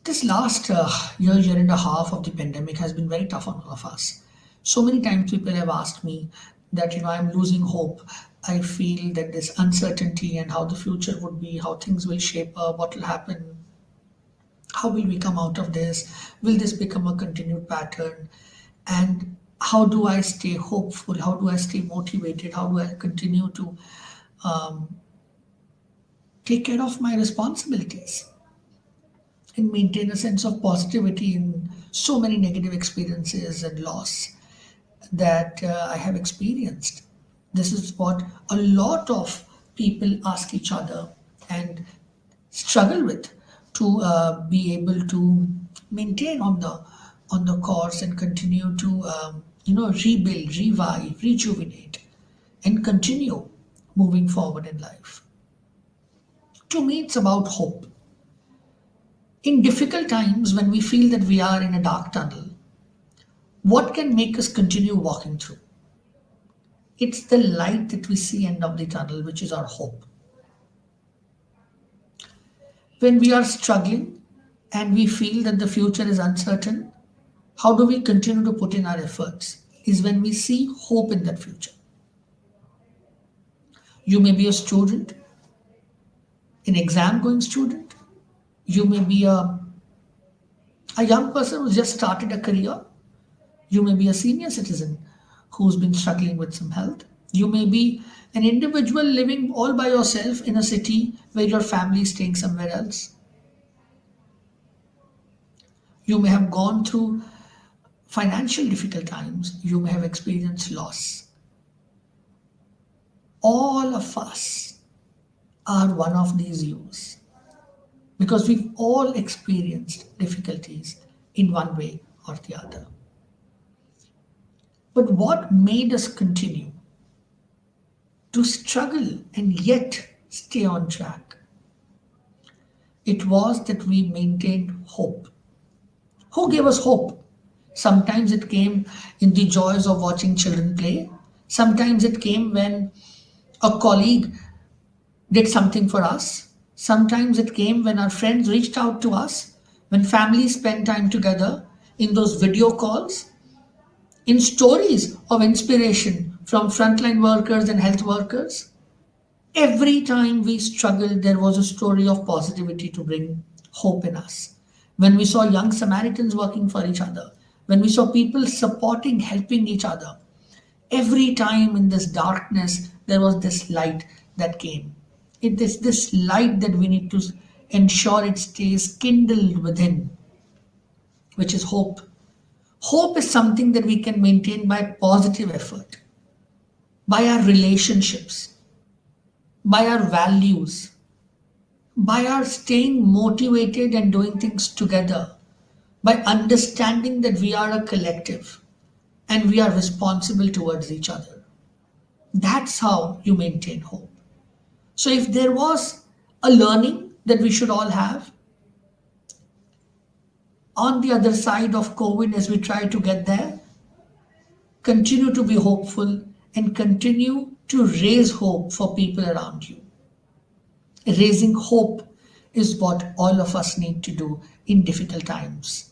This last year and a half of the pandemic has been very tough on all of us. So many times people have asked me that, I'm losing hope. I feel that this uncertainty and how the future would be, how things will shape up, what will happen, how will we come out of this, will this become a continued pattern, and how do I stay hopeful, how do I stay motivated, how do I continue to take care of my responsibilities and maintain a sense of positivity in so many negative experiences and loss that I have experienced. This is what a lot of people ask each other and struggle with to be able to maintain on the course and continue to rebuild, revive, rejuvenate, and continue moving forward in life. To me, it's about hope. In difficult times, when we feel that we are in a dark tunnel, what can make us continue walking through? It's the light that we see end of the tunnel, which is our hope. When we are struggling and we feel that the future is uncertain, how do we continue to put in our efforts? Is when we see hope in that future. You may be a student, an exam going student. You may be a young person who's just started a career. You may be a senior citizen who's been struggling with some health. You may be an individual living all by yourself in a city where your family is staying somewhere else. You may have gone through financial difficult times. You may have experienced loss. All of us are one of these yous because we've all experienced difficulties in one way or the other. But what made us continue to struggle and yet stay on track? It was that we maintained hope. Who gave us hope? Sometimes it came in the joys of watching children play. Sometimes it came when a colleague did something for us. Sometimes it came when our friends reached out to us, when families spent time together in those video calls, in stories of inspiration from frontline workers and health workers. Every time we struggled, there was a story of positivity to bring hope in us. When we saw young Samaritans working for each other, when we saw people supporting, helping each other, every time in this darkness, there was this light that came. It is this light that we need to ensure it stays kindled within, which is hope. Hope is something that we can maintain by positive effort, by our relationships, by our values, by our staying motivated and doing things together, by understanding that we are a collective and we are responsible towards each other. That's how you maintain hope. So, if there was a learning that we should all have on the other side of COVID as we try to get there, continue to be hopeful and continue to raise hope for people around you. Raising hope is what all of us need to do in difficult times.